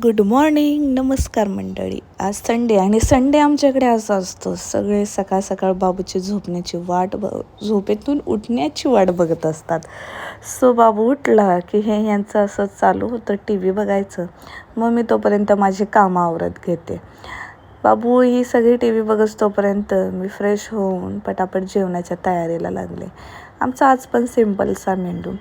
Good morning, नमस्कार मंडळी. आज संडे आणि संडे आमच्याकडे असा असतो, सगळे सकाळ सकाळ बाबूची झोपण्याची झोपेतून उठण्याची वाट बघत असतात. सो बाबू उठला की यांचं असं चालू होतं टी व्ही बघायचं. मग मी तोपर्यंत माझी कामं आवरत घेते. बाबू ही सगळी टी व्ही बघत तोपर्यंत मी फ्रेश होऊन पटापट जेवणाच्या तयारीला लागले. आमचा आज पण सिम्पलसा मेनू.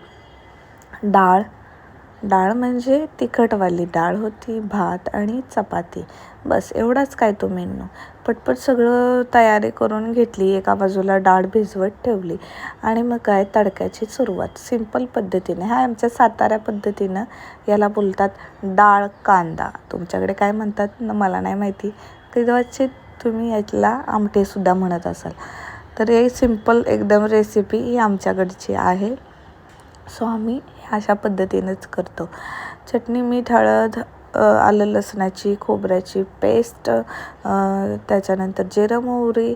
डाळ म्हणजे तिखटवाली डाळ होती, भात आणि चपाती, बस एवढाच काय तो मेनू. पटपट सगळं तयारी करून घेतली. एका बाजूला डाळ भिजवत ठेवली आणि मग काय तडक्याची सुरुवात सिंपल पद्धतीने. हा आमच्या सातारा पद्धतीनं याला बोलतात डाळ कांदा. तुमच्याकडे काय म्हणतात ना मला नाही माहिती. कदाचित तुम्ही याला आमटेसुद्धा म्हणत असाल. तर हे सिंपल एकदम रेसिपी ही आमच्याकडची आहे. सो आम्ही अशा पद्धतीनेच करतो. चटणी, मीठ, हळद, आलं लसणाची खोबऱ्याची पेस्ट, त्याच्यानंतर जिरं मोहरी,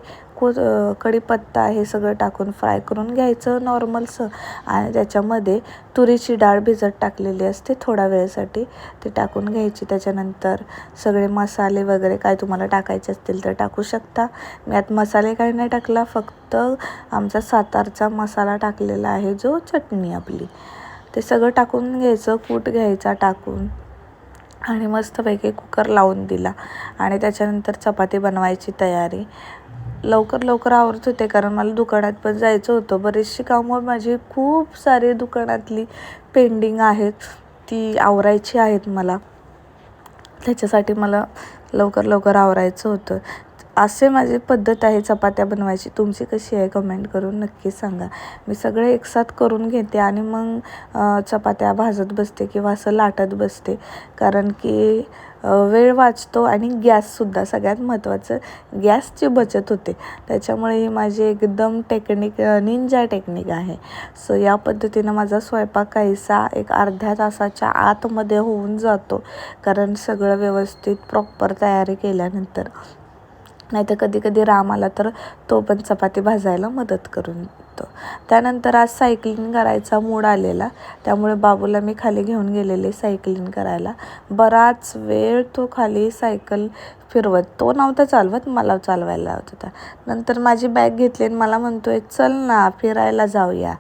कढीपत्ता हे सगळं टाकून फ्राय करून घ्यायचं नॉर्मलसं. आणि त्याच्यामध्ये तुरीची डाळ भिजत टाकलेली असते थोड्या वेळेसाठी, ती टाकून घ्यायची. त्याच्यानंतर सगळे मसाले वगैरे काय तुम्हाला टाकायचे असतील तर टाकू शकता. मी आत मसाले काही नाही टाकला, फक्त आमचा सातारचा मसाला टाकलेला आहे, जो चटणी आपली. ते सगळं टाकून घ्यायचं, कूट घ्यायचा टाकून आणि मस्तपैकी कुकर लावून दिला. आणि त्याच्यानंतर चपाती बनवायची तयारी. लवकर आवरत होते, कारण मला दुकानात पण जायचं होतं. बरीचशी कामं माझी खूप सारी दुकानातली पेंडिंग आहेत, ती आवरायची आहेत मला. त्याच्यासाठी मला लवकर आवरायचं होतं. असे माझी पद्धत आहे चपात्या बनवायची. तुमची कशी आहे कमेंट करून नक्की सांगा. मी सगळे एकसाथ करून घेते आणि मग चपात्या भाजत बसते किंवा असं लाटत बसते, कारण की वेळ वाचतो आणि गॅससुद्धा सगळ्यात महत्त्वाचं, गॅसची बचत होते. त्याच्यामुळे ही माझी एकदम निंजा टेक्निक आहे. सो या पद्धतीनं माझा स्वयंपाक काहीसा एक अर्ध्या तासाच्या आतमध्ये होऊन जातो, कारण सगळं व्यवस्थित प्रॉपर तयारी केल्यानंतर. नाहीतर कधी राम आला तर तो पण चपाती भाजायला मदत करून देतो. त्यानंतर आज सायकलिंग करायचा मूड आलेला, त्यामुळे बाबूला मी खाली घेऊन गेलेले सायकलिंग करायला. बराच वेळ तो खाली सायकल फिरवत, तो नव्हता चालवत, मला चालवायला लावत होता. नंतर माझी बॅग घेतली आणि मला म्हणतोय चल ना फिरायला जाऊया.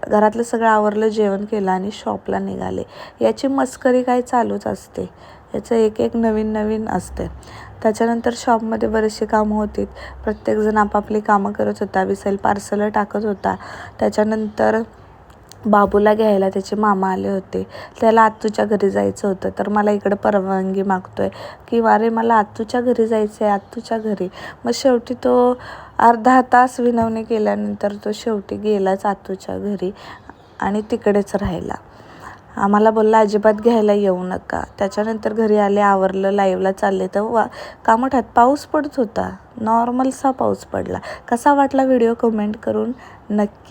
घरातलं सगळं आवरलं, जेवण केलं आणि शॉपला निघाले. याची मस्करी काय चालूच असते, याचं एक नवीन असते. त्याच्यानंतर शॉपमध्ये बरेचसे कामं होती. प्रत्येकजण आपापली कामं करत होता. विसेल पार्सल टाकत होता. त्याच्यानंतर बाबूला घ्यायला त्याचे मामा आले होते. त्याला आत्तूच्या घरी जायचं होतं, तर मला इकडं परवानगी मागतोय की अरे मला आत्तूच्या घरी जायचं आहे, आत्तूच्या घरी. मग शेवटी तो अर्धा तास विनवणी केल्यानंतर तो शेवटी गेलाच आत्तूच्या घरी आणि तिकडेच राहिला. आम्हाला बोलला अजिबात घ्यायला येऊ नका. त्याच्यानंतर घरी आले, आवरलं, लाईव्हला चालले तर कामठात पाऊस पडत होता. नॉर्मलसा पाऊस पडला. कसा वाटला व्हिडिओ कमेंट करून नक्की